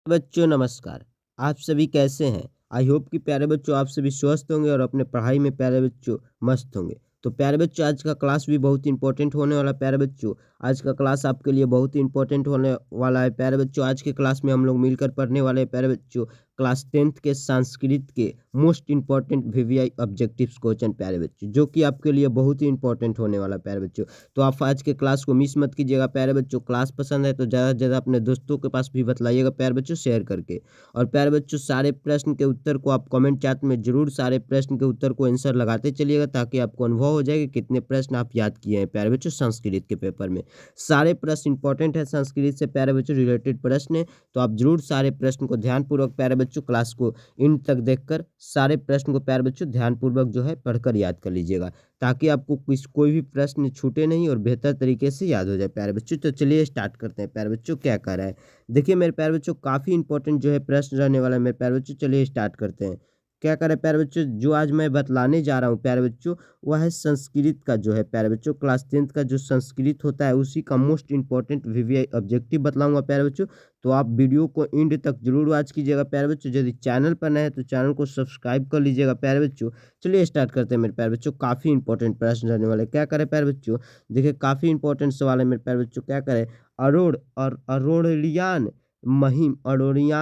बच्चों नमस्कार। आप सभी कैसे हैं? आई होप कि प्यारे बच्चों आप सभी स्वस्थ होंगे और अपने पढ़ाई में प्यारे बच्चों मस्त होंगे। तो प्यारे बच्चों आज का क्लास भी बहुत ही इंपॉर्टेंट होने वाला है। प्यारे बच्चों आज का क्लास आपके लिए बहुत ही इंपॉर्टेंट होने वाला है। प्यारे बच्चों आज के क्लास में हम लोग मिलकर पढ़ने वाले हैं। प्यारे बच्चों क्लास 10th के संस्कृत के most important VVI objectives question प्यारे बच्चों, जो कि आपके लिए बहुत ही इंपॉर्टेंट होने वाला है प्यारे बच्चों। तो आप आज के क्लास को मिस मत कीजिएगा प्यारे बच्चों। क्लास पसंद है तो ज़्यादा से ज़्यादा अपने दोस्तों के पास भी बतलाइएगा प्यारे बच्चों, शेयर करके। और प्यारे बच्चों सारे प्रश्न के उत्तर को आप कमेंट चैट में जरूर सारे प्रश्न के उत्तर को आंसर लगाते चलिएगा, ताकि आपको अनुभव हो जाए कि कितने प्रश्न आप याद किए हैं प्यारे बच्चों संस्कृत के पेपर में। सारे प्रश्न इंपॉर्टेंट है संस्कृत से प्यारे बच्चों, रिलेटेड प्रश्न है। तो आप जरूर सारे प्रश्न को ध्यानपूर्वक प्यारे बच्चों क्लास को इन तक देखकर सारे प्रश्न को प्यारे बच्चों ध्यानपूर्वक जो है पढ़कर याद कर लीजिएगा, ताकि आपको कोई भी प्रश्न छूटे नहीं और बेहतर तरीके से याद हो जाए प्यारे बच्चों। तो चलिए स्टार्ट करते हैं प्यारे बच्चों, क्या कर रहा है देखिए मेरे प्यारे बच्चों। काफ़ी इंपॉर्टेंट जो है प्रश्न रहने वाला है मेरे प्यारे बच्चों। चलिए स्टार्ट करते हैं। क्या करें प्यारे बच्चों, जो आज मैं बतलाने जा रहा हूँ प्यारे बच्चों, वह है संस्कृत का जो है प्यारे बच्चों, क्लास 10th का जो संस्कृत होता है उसी का मोस्ट इंपॉर्टेंट वीवीआई ऑब्जेक्टिव बतलाऊंगा प्यारे बच्चों। तो आप वीडियो को एंड तक जरूर वॉच कीजिएगा प्यारे बच्चों। यदि चैनल पर नए हैं तो चैनल को सब्सक्राइब कर लीजिएगा प्यारे बच्चों। चलिए स्टार्ट करते हैं मेरे प्यारे बच्चों। काफ़ी इंपॉर्टेंट प्रश्न रहने वाले, क्या करें प्यारे बच्चों। देखिए काफ़ी इंपॉर्टेंट सवाल है मेरे प्यारे बच्चों। क्या करें, अरोड़ और अरोड़ियान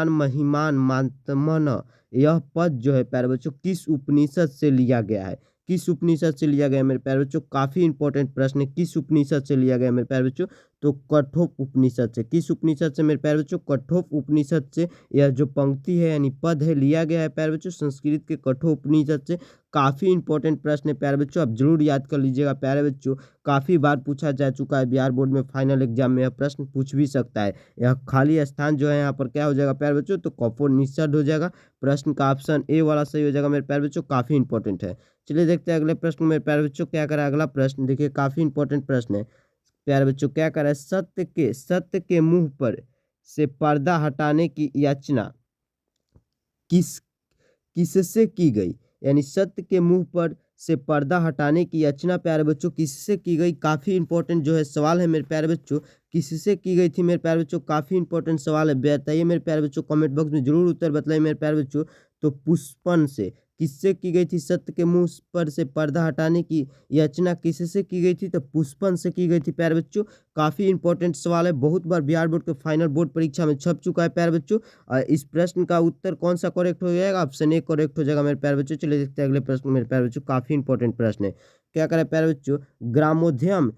महिमान मातमन, यह पद जो है प्यारे बच्चों किस उपनिषद से लिया गया है? किस उपनिषद से लिया गया है मेरे प्यारे बच्चों? काफ़ी इंपॉर्टेंट प्रश्न है। किस उपनिषद से लिया गया है मेरे प्यारे बच्चों? तो कठोप उपनिषद से। किस उपनिषद से मेरे प्यारे बच्चों? कठोप उपनिषद से। यह जो पंक्ति है यानी पद है लिया गया है प्यारे बच्चों संस्कृत के कठोप उपनिषद से। काफ़ी इंपॉर्टेंट प्रश्न है प्यारे बच्चों, आप जरूर याद कर लीजिएगा प्यारे बच्चों। काफ़ी बार पूछा जा चुका है, बिहार बोर्ड में फाइनल एग्जाम में यह प्रश्न पूछ भी सकता है। यह खाली स्थान जो है यहाँ पर क्या हो जाएगा प्यारे बच्चों? तो कठोपनिषद हो जाएगा। प्रश्न का ऑप्शन ए वाला सही हो जाएगा मेरे प्यारे बच्चों। काफ़ी इंपॉर्टेंट है। चलिए देखते हैं अगले प्रश्न मेरे प्यारे बच्चों। क्या करें अगला प्रश्न, देखिए काफ़ी इंपॉर्टेंट प्रश्न है प्यारे बच्चों। क्या करें, सत्य के मुंह पर से पर्दा हटाने की याचना किस किससे की गई? यानी सत्य के मुंह पर से पर्दा हटाने की याचना प्यारे बच्चों किससे की गई? काफ़ी इंपॉर्टेंट जो है सवाल है मेरे प्यारे बच्चों। किससे की गई थी मेरे प्यारे बच्चों? काफ़ी इंपॉर्टेंट सवाल है, बताइए मेरे प्यारे बच्चों। कमेंट बॉक्स में जरूर उत्तर बताइए मेरे प्यारे बच्चों। तो पुष्पन से। किससे की गई थी सत्य के मुंह पर से पर्दा हटाने की याचना किससे की गई थी? तो पुष्पन से की गई थी प्यारे बच्चों। काफ़ी इंपॉर्टेंट सवाल है, बहुत बार बिहार बोर्ड के फाइनल बोर्ड परीक्षा में छप चुका है प्यारे बच्चों। इस प्रश्न का उत्तर कौन सा करेक्ट हो जाएगा? ऑप्शन ए करेक्ट हो जाएगा मेरे प्यारे बच्चों। चलिए देखते हैं अगले प्रश्न मेरे प्यारे बच्चों। काफ़ी इंपॉर्टेंट प्रश्न है। क्या करें प्यारे बच्चों, ग्रामोद्यम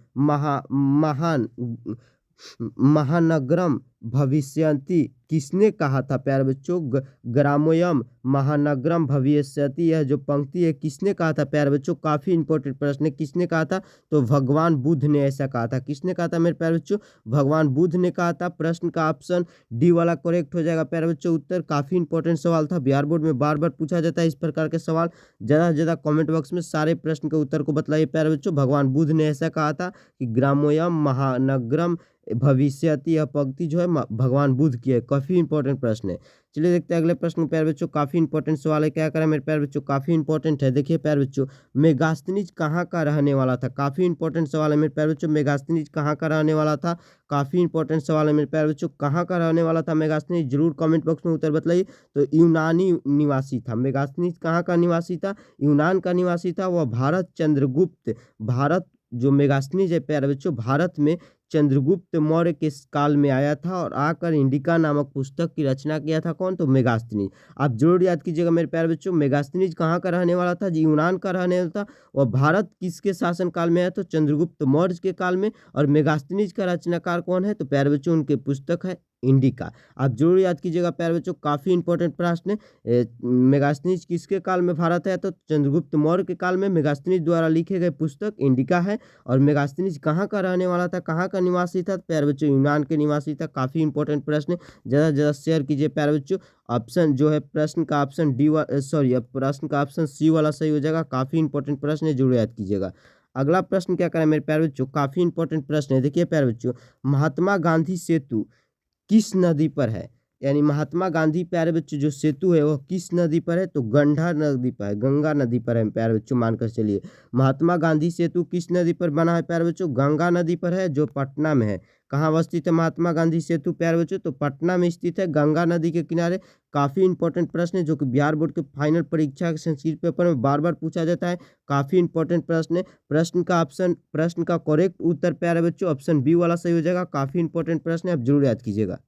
महानगरम भविष्यति किसने कहा था प्यारे बच्चों? ग्रामोयम महानगरम भविष्यति, यह जो पंक्ति है किसने कहा था प्यारे बच्चों? काफ़ी इंपॉर्टेंट प्रश्न है। किसने कहा था? तो भगवान बुद्ध ने ऐसा कहा था। किसने कहा था मेरे प्यारे बच्चों? भगवान बुद्ध ने कहा था। प्रश्न का ऑप्शन डी वाला करेक्ट हो जाएगा प्यारे बच्चों उत्तर। काफ़ी इंपॉर्टेंट सवाल था, बिहार बोर्ड में बार बार पूछा जाता है इस प्रकार के सवाल। ज़्यादा से ज़्यादा कमेंट बॉक्स में सारे प्रश्न के उत्तर को बतलाइए प्यारे बच्चों। भगवान बुद्ध ने ऐसा कहा था कि ग्रामोयम महानगरम भविष्यति, यह पंक्ति जो है भगवान बुद्ध की है। काफ़ी इंपॉर्टेंट प्रश्न है। चलिए देखते हैं अगले प्रश्न प्यारे बच्चों। काफ़ी इंपॉर्टेंट सवाल है। क्या करें मेरे प्यारे बच्चों, काफ़ी इंपॉर्टेंट है। देखिए प्यारे बच्चों, मेगास्थनीज कहाँ का रहने वाला था? काफ़ी इंपॉर्टेंट सवाल है मेरे प्यारे बच्चों। मेगास्थनीज कहाँ का रहने वाला था? काफ़ी इंपॉर्टेंट सवाल है मेरे प्यारे बच्चों। कहाँ का रहने वाला था मेगास्थनीज? जरूर कमेंट बॉक्स में उत्तर बताइए। तो यूनानी निवासी था। मेगास्थनीज कहाँ का निवासी था? यूनान का निवासी था। वह भारत जो मेगास्थनीज है प्यारे बच्चों, भारत में चंद्रगुप्त मौर्य के काल में आया था और आकर इंडिका नामक पुस्तक की रचना किया था। कौन? तो मेगास्थनीज। आप जरूर याद कीजिएगा मेरे प्यारे बच्चों। मेगास्थनीज कहाँ का रहने वाला था? जी यूनान का रहने वाला था। और भारत किसके शासन काल में आया? तो चंद्रगुप्त मौर्य के काल में। और मेगास्थनीज का रचनाकार कौन है? तो प्यारे बच्चों उनके पुस्तक है इंडिका। आप जरूर याद कीजिएगा प्यारे बच्चों। काफ़ी इंपॉर्टेंट प्रश्न है। मेगास्थनीज किसके काल में भारत है? तो चंद्रगुप्त मौर्य के काल में मेगास्थनीज द्वारा लिखे गए पुस्तक इंडिका है। और मेगास्थनीज कहाँ का रहने वाला था, कहाँ का निवासी था? प्यारे बच्चों यूनान के निवासी था। काफ़ी इंपॉर्टेंट प्रश्न है, ज़्यादा से ज़्यादा शेयर कीजिए प्यारे बच्चों। ऑप्शन जो है प्रश्न का ऑप्शन प्रश्न का ऑप्शन सी वाला सही हो जाएगा। काफ़ी इंपॉर्टेंट प्रश्न है, जरूर याद कीजिएगा। अगला प्रश्न क्या करें मेरे प्यारे बच्चों, काफ़ी इंपॉर्टेंट प्रश्न है। देखिए प्यारे बच्चों, महात्मा गांधी सेतु किस नदी पर है? यानी महात्मा गांधी प्यारे बच्चों जो सेतु है वो किस नदी पर है, तो गंगा नदी पर है, गंगा नदी पर है प्यारे बच्चों, मानकर चलिए। महात्मा गांधी सेतु किस नदी पर बना है प्यारे बच्चों, गंगा नदी पर है, जो पटना में है। कहाँ अवस्थित है महात्मा गांधी सेतु प्यारे बच्चों, तो पटना में स्थित है, गंगा नदी के किनारे। काफ़ी इंपॉर्टेंट प्रश्न है जो कि बिहार बोर्ड के फाइनल परीक्षा के संस्कृत पेपर में बार बार पूछा जाता है। काफ़ी इंपॉर्टेंट प्रश्न है। प्रश्न का करेक्ट उत्तर प्यारे बच्चों ऑप्शन बी वाला सही हो जाएगा। काफ़ी इंपॉर्टेंट प्रश्न है, आप जरूर याद कीजिएगा।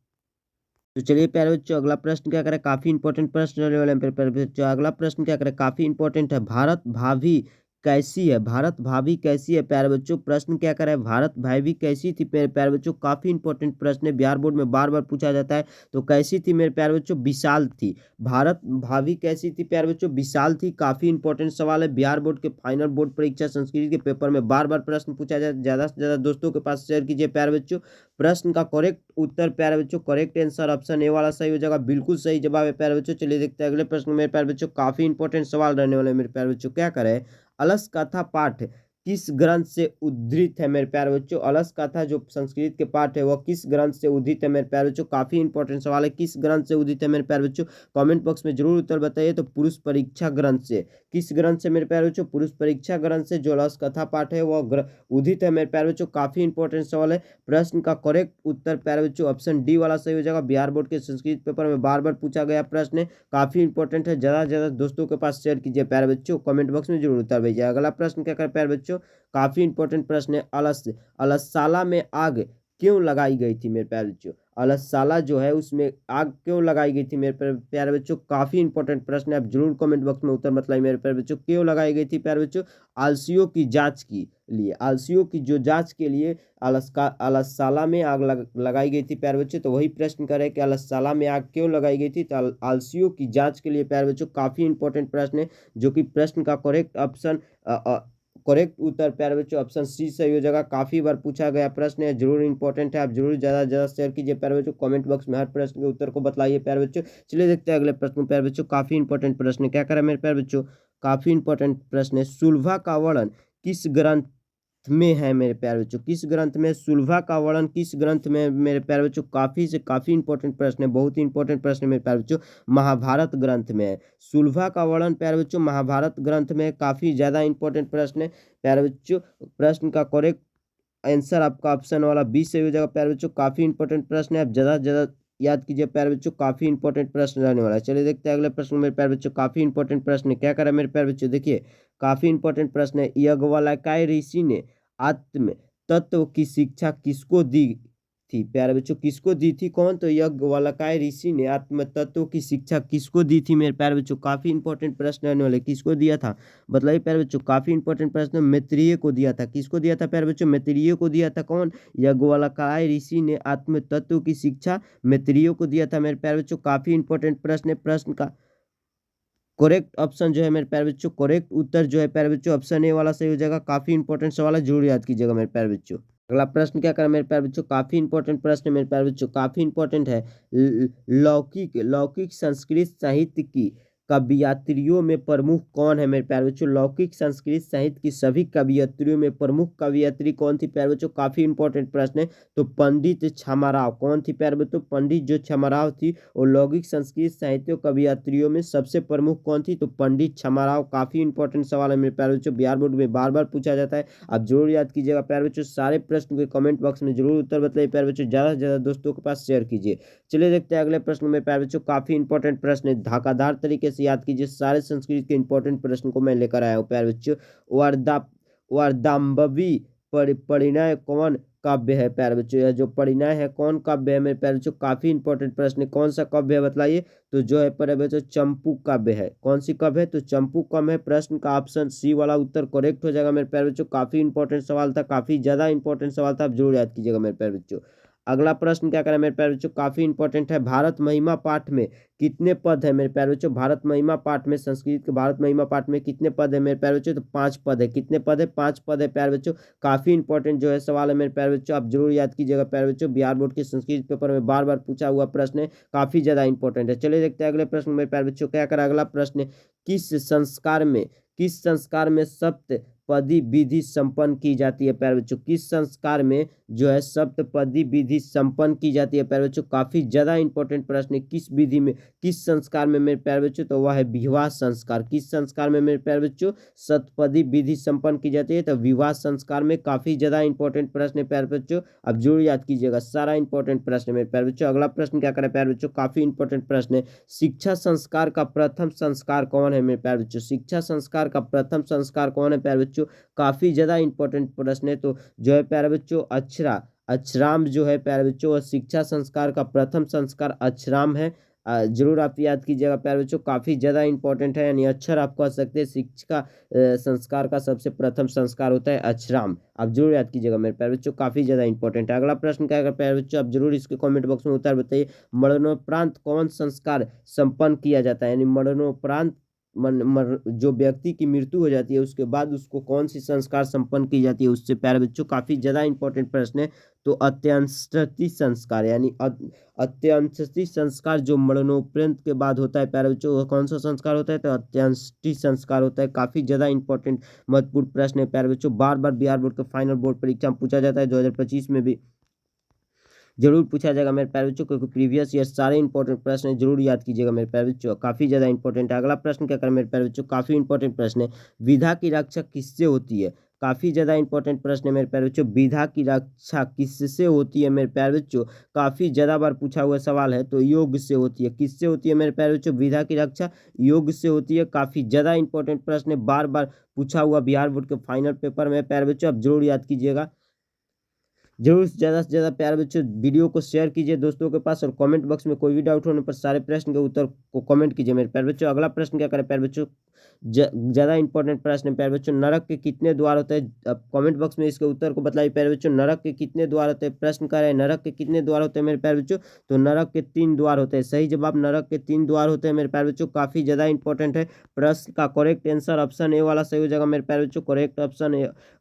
तो चलिए प्यारे बच्चों अगला प्रश्न क्या करें, काफी इंपॉर्टेंट प्रश्न रहने वाले हैं प्यारे बच्चों। अगला प्रश्न क्या करें, काफी इंपॉर्टेंट है, भारत भाभी कैसी है, भारत भाभी कैसी है प्यारे बच्चों। प्रश्न क्या करें, भारत भाभी कैसी थी मेरे प्यारे बच्चों। काफी इंपॉर्टेंट प्रश्न है, बिहार बोर्ड में बार बार पूछा जाता है। तो कैसी थी मेरे प्यारे बच्चों, विशाल थी। भारत भाभी कैसी थी प्यारे बच्चों, विशाल थी। काफी इंपॉर्टेंट सवाल है, बिहार बोर्ड के फाइनल बोर्ड परीक्षा संस्कृत के पेपर में बार बार प्रश्न पूछा जाता है। ज्यादा से ज्यादा दोस्तों के पास शेयर कीजिए प्यारे बच्चों। प्रश्न का करेक्ट उत्तर प्यारे बच्चों, करेक्ट आंसर ऑप्शन ए वाला सही हो जाएगा। बिल्कुल सही जवाब है प्यारे बच्चों। चलिए देखते हैं अगले प्रश्न में मेरे प्यारे बच्चों। काफी इंपॉर्टेंट सवाल रहने वाले मेरे प्यारे बच्चों। क्या करें, अलस कथा पाठ किस ग्रंथ से उद्धृत है मेरे प्यारे बच्चों। अलस कथा जो संस्कृत के पाठ है वह किस ग्रंथ से उद्धृत है मेरे प्यारे बच्चों। काफी इंपॉर्टेंट सवाल है, किस ग्रंथ से उद्धृत है मेरे प्यारे बच्चों। कमेंट बॉक्स में जरूर उत्तर बताइए। तो पुरुष परीक्षा ग्रंथ से, किस ग्रंथ से मेरे प्यारे बच्चों, पुरुष परीक्षा ग्रंथ से जो अलस कथा पाठ है वह उदित है मेरे प्यारे बच्चों। काफी इंपॉर्टेंट सवाल है। प्रश्न का करेक्ट उत्तर प्यारे बच्चों ऑप्शन डी वाला सही हो जाएगा। बिहार बोर्ड के संस्कृत पेपर में बार बार पूछा गया प्रश्न है, काफी इंपॉर्टेंट है। ज्यादा से ज्यादा दोस्तों के पास शेयर कीजिए प्यारे बच्चों। कमेंट बॉक्स में जरूर उत्तर भेजिए। अगला प्रश्न क्या करें प्यारे बच्चों, काफी इंपॉर्टेंट प्रश्न है, अलसशाला में आग क्यों लगाई गई थी मेरे प्यारे बच्चों। अलसशाला जो है उसमें आग क्यों लगाई गई थी मेरे प्यारे बच्चों। काफी इंपॉर्टेंट प्रश्न है, आप जरूर कमेंट बॉक्स में उत्तर बताइए मेरे प्यारे बच्चों। क्यों लगाई गई थी प्यारे बच्चों, आलसियों की जांच की लिए, आलसियों की जो जांच के लिए अलसशाला में आग लगाई गई थी प्यारे बच्चों। तो वही प्रश्न करें कि अलसशाला में आग क्यों लगाई गई थी, तो आलसियों की जांच के लिए प्यारे बच्चों। काफी इंपॉर्टेंट प्रश्न है, जो कि प्रश्न का करेक्ट ऑप्शन करेक्ट उत्तर प्यारे बच्चों ऑप्शन सी सही हो जाएगा। काफी बार पूछा गया प्रश्न है, जरूर इंपॉर्टेंट है, आप जरूर ज्यादा से ज्यादा शेयर कीजिए प्यारे बच्चों। कमेंट बॉक्स में हर प्रश्न के उत्तर को बताइए प्यारे बच्चों। चलिए देखते हैं अगले प्रश्न प्यारे बच्चों। काफी इंपॉर्टेंट प्रश्न है, क्या करें मेरे प्यारे बच्चों, काफी इंपॉर्टेंट प्रश्न है, सुलभा का वर्णन किस ग्रंथ में है मेरे प्यारे बच्चों। किस ग्रंथ में, सुलभा का वर्णन किस ग्रंथ में मेरे प्यारे बच्चों। काफी से काफी इंपॉर्टेंट प्रश्न है, बहुत ही इंपॉर्टेंट प्रश्न है मेरे प्यारे बच्चों। महाभारत ग्रंथ में है सुलभा का वर्णन प्यारे बच्चों, महाभारत ग्रंथ में। काफी ज्यादा इंपॉर्टेंट प्रश्न है प्यारे बच्चों। प्रश्न का करेक्ट आंसर आपका ऑप्शन वाला बी से हो जाएगा प्यारे बच्चों। काफी इंपॉर्टेंट प्रश्न है, आप ज्यादा से ज्यादा याद कीजिए प्यारे बच्चों। काफी इंपॉर्टेंट प्रश्न रहने वाला है। चलिए देखते हैं अगले प्रश्न मेरे प्यारे बच्चों। काफी इंपॉर्टेंट प्रश्न है, क्या करें मेरे प्यारे बच्चों, देखिए काफी इंपॉर्टेंट प्रश्न है। याज्ञवल्क्य ऋषि ने आत्म तत्व की शिक्षा किसको दी थी प्यारे बच्चों, किसको दी थी, कौन, तो याज्ञवल्क्य ऋषि ने आत्म तत्व की शिक्षा किसको दी थी मेरे प्यारे बच्चों। काफी इंपॉर्टेंट प्रश्न रहने वाले, किसको दिया था बताइए प्यारे बच्चों। काफी इंपॉर्टेंट प्रश्न, मैत्रेय को दिया था। किसको दिया था प्यारे बच्चों, मैत्रेय को दिया था। कौन, याज्ञवल्क्य ऋषि ने आत्म तत्व की शिक्षा मैत्रेय को दिया था मेरे प्यारे बच्चों। काफी इंपॉर्टेंट प्रश्न है। प्रश्न का करेक्ट ऑप्शन जो है मेरे प्यारे बच्चों, करेक्ट उत्तर जो है प्यारे बच्चों ऑप्शन ए वाला सही हो जाएगा। काफी इंपॉर्टेंट सवाल है, जरूर याद कीजिएगा मेरे प्यारे बच्चों। अगला प्रश्न क्या करें मेरे प्यारे बच्चों, काफी इंपॉर्टेंट प्रश्न है मेरे प्यारे बच्चों, काफी इंपॉर्टेंट है। लौकिक लौकिक संस्कृत साहित्य की कवियत्रियों में प्रमुख कौन है मेरे प्यारे बच्चों। लौकिक संस्कृत साहित्य की सभी कवियत्रियों में प्रमुख कवियत्री कौन थी प्यारे बच्चों। काफी इंपॉर्टेंट प्रश्न है। तो पंडित क्षमाराव, कौन थी प्यारे बच्चों, पंडित जो क्षमाराव थी और लौकिक संस्कृत साहित्य कवियत्रियों में सबसे प्रमुख कौन थी, तो पंडित क्षमाराव। काफी इंपॉर्टेंट सवाल है मेरे प्यारे बच्चों, बिहार बोर्ड में बार बार पूछा जाता है, आप जरूर याद कीजिएगा प्यारे बच्चों। सारे प्रश्न के कमेंट बॉक्स में जरूर उत्तर बताइए प्यारे बच्चों, ज्यादा से ज्यादा दोस्तों के पास शेयर कीजिए। चलिए देखते हैं अगले प्रश्न में प्यारे बच्चों। काफी इंपॉर्टेंट प्रश्न है, धाकाधार तरीके से याद कीजिए। सारे संस्कृत के इंपॉर्टेंट प्रश्न को मैं लेकर आया हूँ प्यारे बच्चों। वारदा वारदाम्बवी परिणय कौन काव्य है प्यारे बच्चों, यह जो परिणय है कौन काव्य है मेरे प्यारे बच्चों। काफी इंपॉर्टेंट प्रश्न है, कौन सा काव्य है बताइए, तो जो है प्यारे बच्चों चंपू काव्य है। कौन सी काव्य है, तो चंपू काव्य है। प्रश्न का ऑप्शन सी वाला उत्तर करेक्ट हो जाएगा मेरे प्यारे बच्चों। काफी इंपॉर्टेंट सवाल था, काफी ज्यादा इंपॉर्टेंट सवाल था, आप जरूर याद कीजिएगा मेरे प्यारे बच्चों। अगला प्रश्न क्या करें मेरे प्यारे बच्चों, काफी इंपॉर्टेंट है। भारत महिमा पाठ में कितने पद है मेरे प्यारे बच्चों। भारत महिमा पाठ में, संस्कृत के भारत महिमा पाठ में कितने पद है मेरे प्यारे बच्चों, तो 5 पद है। कितने पद है, 5 पद है प्यारे बच्चों। काफी इंपॉर्टेंट जो है सवाल है मेरे प्यारे बच्चों, आप जरूर याद कीजिएगा प्यारे बच्चों। बिहार बोर्ड के संस्कृत पेपर में बार बार पूछा हुआ प्रश्न है, काफी ज्यादा इंपॉर्टेंट है। चलिए देखते हैं अगले प्रश्न मेरे प्यारे बच्चों। क्या करें, अगला प्रश्न किस संस्कार में सप्त सप्तपदी विधि संपन्न की जाती है प्यारे बच्चों? किस संस्कार में जो है सप्तपदी विधि संपन्न की जाती है प्यारे बच्चों? काफी ज्यादा इंपॉर्टेंट प्रश्न है। किस विधि में, किस संस्कार में मेरे प्यारे बच्चों? तो वह है विवाह संस्कार। किस संस्कार में मेरे प्यारे बच्चों सप्तपदी विधि संपन्न की जाती है? तो विवाह संस्कार में। काफी ज्यादा इंपॉर्टेंट प्रश्न है प्यारे बच्चों, अब जरूर याद कीजिएगा, सारा इंपॉर्टेंट प्रश्न है मेरे प्यारे बच्चों। अगला प्रश्न क्या करें प्यारे बच्चों? काफी इंपॉर्टेंट प्रश्न है। शिक्षा संस्कार का प्रथम संस्कार कौन है मेरे प्यारे बच्चों? शिक्षा संस्कार का प्रथम संस्कार कौन है प्यारे बच्चों? काफी ज्यादा इंपॉर्टेंट प्रश्न है। तो जो है प्यारे बच्चों अक्षराम जो है प्यारे बच्चों, शिक्षा संस्कार का प्रथम संस्कार अक्षराम है। जरूर आप याद कीजिएगा प्यारे बच्चों, काफी ज्यादा इंपॉर्टेंट है, यानी अक्षर आप कह सकते हैं। शिक्षा संस्कार का सबसे प्रथम संस्कार होता है अक्षराम, आप जरूर याद कीजिएगा मेरे प्यारे बच्चों, काफी ज्यादा इंपॉर्टेंट है। अगला प्रश्न क्या है प्यारे बच्चों? आप जरूर इसके कमेंट बॉक्स में उत्तर बताइए। मरणोपरांत कौन संस्कार संपन्न किया जाता है? यानी मरणोपरांत जो व्यक्ति की मृत्यु हो जाती है उसके बाद उसको कौन सी संस्कार संपन्न की जाती है उससे प्यारे बच्चों? काफी ज्यादा इंपॉर्टेंट प्रश्न है। तो अंत्येष्टि संस्कार, यानी अंत्येष्टि संस्कार जो मरणोपरांत के बाद होता है प्यारे बच्चों, वो कौन सा संस्कार होता है? तो अंत्येष्टि संस्कार होता है। काफी ज्यादा इंपॉर्टेंट महत्वपूर्ण प्रश्न है प्यारे बच्चों, बार बार बिहार बोर्ड के फाइनल बोर्ड परीक्षा में पूछा जाता है, 2025 में भी जरूर पूछा जाएगा मेरे प्यारे बच्चों, क्योंकि प्रीवियस ईयर सारे इंपॉर्टेंट प्रश्न है, जरूर याद कीजिएगा मेरे प्यारे बच्चों, काफी ज्यादा इंपॉर्टेंट है। अगला प्रश्न क्या करें मेरे प्यारे बच्चों? काफी इंपॉर्टेंट प्रश्न है। विधा की रक्षा किससे होती है? काफी ज्यादा इंपॉर्टेंट प्रश्न है मेरे प्यारे बच्चों। विधा की रक्षा किससे होती है मेरे प्यारे बच्चों? काफी ज्यादा बार पूछा हुआ सवाल है, तो योग से होती है। किससे होती है मेरे प्यारे बच्चों? विधा की रक्षा योग से होती है। काफी ज्यादा इंपॉर्टेंट प्रश्न है, बार बार पूछा हुआ बिहार बोर्ड के फाइनल पेपर में प्यारे बच्चों, आप जरूर याद कीजिएगा। जरूर से ज़्यादा प्यारे बच्चों वीडियो को शेयर कीजिए दोस्तों के पास, और कमेंट बॉक्स में कोई भी डाउट होने पर सारे प्रश्न के उत्तर को कमेंट कीजिए मेरे प्यारे बच्चों। अगला प्रश्न क्या करें प्यारे बच्चों? ज़्यादा इंपॉर्टेंट प्रश्न है प्यारे बच्चों। नरक के कितने द्वार होते हैं? अब कमेंट बॉक्स में इसके उत्तर को बताइए प्यारे बच्चों। नरक के कितने द्वार होते हैं? प्रश्न कर रहे हैं नरक के कितने द्वार होते हैं मेरे प्यारे बच्चों? तो नरक के 3 द्वार होते हैं। सही जवाब नरक के 3 द्वार होते हैं मेरे प्यारे बच्चों, काफी ज्यादा इंपॉर्टेंट है। प्रश्न का करेक्ट आंसर ऑप्शन ए वाला सही हो जाएगा मेरे प्यारे बच्चों।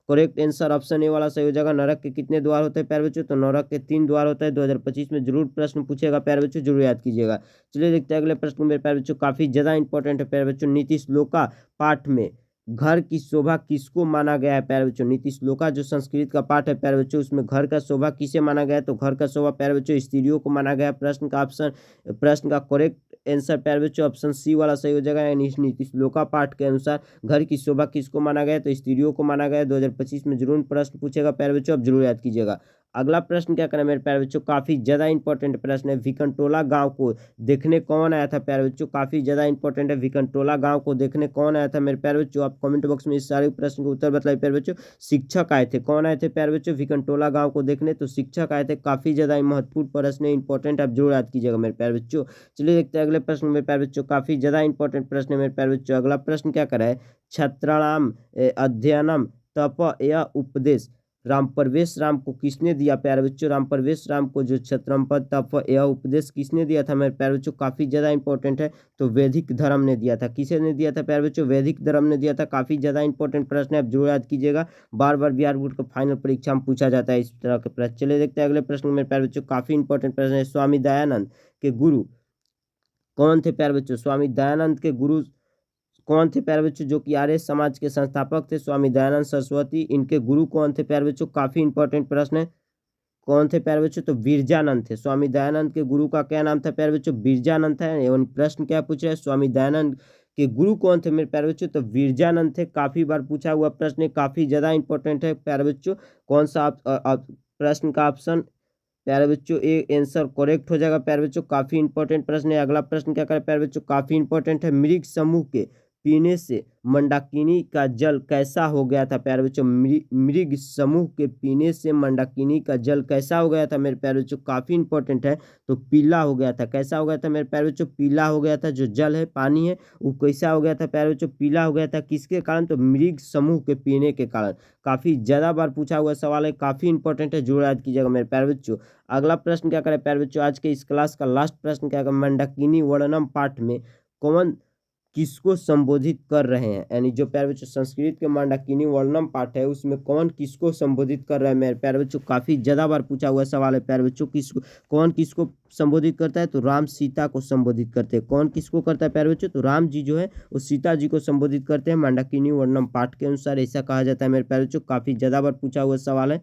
करेक्ट आंसर ऑप्शन ए वाला सही हो जाएगा। नरक के कितने द्वार होते हैं प्यारे बच्चों? तो नरक के 3 द्वार होता है। 2025 में जरूर प्रश्न पूछेगा प्यारे बच्चों, जरूर याद कीजिएगा। चलिए देखते हैं अगले प्रश्न मेरे प्यारे बच्चों, काफी ज्यादा इंपॉर्टेंट है प्यारे बच्चों। नीति श्लोका पाठ में घर की शोभा किसको माना गया है प्यारे बच्चों? नीति श्लोका जो संस्कृत का पाठ है प्यारे बच्चों, उसमें घर का शोभा किसे माना गया है? तो घर का शोभा प्यारे बच्चों स्त्रियों को माना गया है। प्रश्न का करेक्ट आंसर प्यारे बच्चों ऑप्शन सी वाला सही हो जाएगा, यानी नीति श्लोका पाठ के अनुसार घर की शोभा किसको माना गया है? तो स्त्रियों को माना गया है। 2025 में जरूर प्रश्न पूछेगा प्यारे बच्चों, आप जरूर याद कीजिएगा। अगला प्रश्न क्या करें मेरे प्यारे बच्चों? काफी ज्यादा इंपॉर्टेंट प्रश्न है। विकंटोला गांव को देखने कौन आया था प्यारे बच्चों? काफी ज्यादा इंपॉर्टेंट है। विकंटोला गांव को देखने कौन आया था मेरे प्यारे बच्चों? आप कमेंट बॉक्स में इस सारे प्रश्न के उत्तर बताइए प्यारे बच्चों। शिक्षक आए थे। कौन आए थे प्यारे बच्चों विकंटोला गांव को देखने? तो शिक्षक आए थे। काफी ज्यादा महत्वपूर्ण प्रश्न है, इंपॉर्टेंट, आप जरूर याद कीजिएगा मेरे प्यारे बच्चों। चलिए देखते हैं अगले प्रश्न मेरे प्यारे बच्चों, काफी ज्यादा इंपॉर्टेंट प्रश्न है मेरे प्यारे बच्चों। अगला प्रश्न क्या करा है? छत्राणाम अध्ययनम तप या उपदेश रामप्रवेश राम को किसने दिया प्यारे बच्चों? रामप्रवेश राम को जो छत्रम पद तप यह उपदेश किसने दिया था मेरे प्यारे बच्चों? काफी ज्यादा इंपॉर्टेंट है। तो वैदिक धर्म ने दिया था। किसे ने दिया था प्यारे बच्चों? वैदिक धर्म ने दिया था। काफी ज्यादा इंपॉर्टेंट प्रश्न है, आप जरूर याद कीजिएगा। बार बार बिहार बोर्ड का फाइनल परीक्षा में पूछा जाता है इस तरह के प्रश्न। चलिए देखते हैं अगले प्रश्न मेरे प्यारे बच्चों, काफी इंपॉर्टेंट प्रश्न है। स्वामी दयानंद के गुरु कौन थे प्यारे बच्चों? स्वामी दयानंद के गुरु कौन थे प्यारे बच्चों? जो कि आर्य समाज के संस्थापक थे, स्वामी दयानंद सरस्वती। इनके गुरु कौन थे प्यारे बच्चों? काफी इंपॉर्टेंट प्रश्न है। कौन थे प्यारे बच्चों? तो बिरजानंद थे। स्वामी दयानंद के गुरु का क्या नाम था प्यारे बच्चों? बिरजानंद था। एवं प्रश्न क्या पूछ रहा है? स्वामी दयानंद के गुरु कौन थे मेरे प्यारे बच्चों? तो बिरजानंद थे। काफी बार पूछा हुआ प्रश्न है, काफी ज्यादा इंपॉर्टेंट है प्यारे बच्चों। कौन सा प्रश्न का ऑप्शन प्यारे बच्चों ए आंसर करेक्ट हो जाएगा प्यारे बच्चों, काफी इंपॉर्टेंट प्रश्न है। अगला प्रश्न क्या करें प्यारे बच्चों? काफी इंपॉर्टेंट है। मृग समूह के पीने से मंदाकिनी का जल कैसा हो गया था प्यारे बच्चों? मृग समूह के पीने से मंदाकिनी का जल कैसा हो गया था मेरे प्यारे बच्चों? काफी इंपॉर्टेंट है। तो पीला हो गया था। कैसा हो गया था मेरे प्यारे बच्चों? पीला हो गया था। जो जल है, पानी है, वो कैसा हो गया था प्यारे बच्चों? पीला हो गया था। किसके कारण? तो मृग समूह के पीने के कारण। काफी ज्यादा बार पूछा हुआ सवाल है, काफी इंपॉर्टेंट है, जरूर याद कीजिएगा मेरे प्यारे बच्चों। अगला प्रश्न क्या करें प्यारे बच्चों? आज के इस क्लास का लास्ट प्रश्न क्या करें? मंदाकिनी वर्णनम पाठ में कौन किसको संबोधित कर रहे हैं, यानी जो प्यारे बच्चों संस्कृत के मंदाकिनी वर्णम पाठ है उसमें कौन किसको संबोधित कर रहा है मेरे प्यारे बच्चों, काफ़ी ज़्यादा बार पूछा हुआ सवाल है प्यारे बच्चों। कौन किसको संबोधित करता है, तो राम सीता को संबोधित करते हैं। कौन किसको करता है प्यारे बच्चों, तो राम जी जो है वो सीता जी को संबोधित करते हैं। मंदाकिनी वर्णम पाठ के अनुसार ऐसा कहा जाता है मेरे प्यारे बच्चों, काफ़ी ज़्यादा बार पूछा हुआ सवाल है,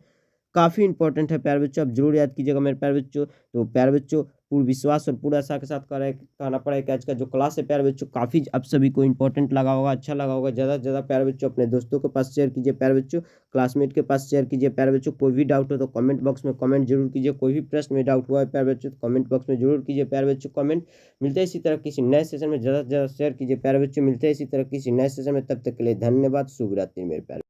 काफ़ी इंपॉर्टेंट है प्यारे बच्चों, आप जरूर याद कीजिएगा मेरे प्यारे बच्चों। तो प्यारे बच्चों पूर्ण विश्वास और पूरा आशा के साथ कहना पड़ेगा कि आज का जो क्लास है प्यारे बच्चों काफ़ी आप सभी को इंपॉर्टेंट लगा होगा, अच्छा लगा होगा। ज़्यादा से ज़्यादा प्यारे बच्चों अपने दोस्तों के पास शेयर कीजिए प्यारे बच्चों, क्लासमेट के पास शेयर कीजिए प्यारे बच्चों। कोई भी डाउट हो तो कमेंट बॉक्स में कमेंट जरूर कीजिए, कोई भी प्रश्न में डाउट हुआ है प्यारे बच्चों तो कमेंट बॉक्स में जरूर कीजिए प्यारे बच्चों कमेंट। मिलते हैं इसी तरह किसी नए सेशन में, ज़्यादा से ज़्यादा शेयर कीजिए प्यारे बच्चों। मिलते हैं इसी तरह किसी नए सेशन में, तब तक के लिए धन्यवाद, शुभ रात्रि मेरे प्यारे।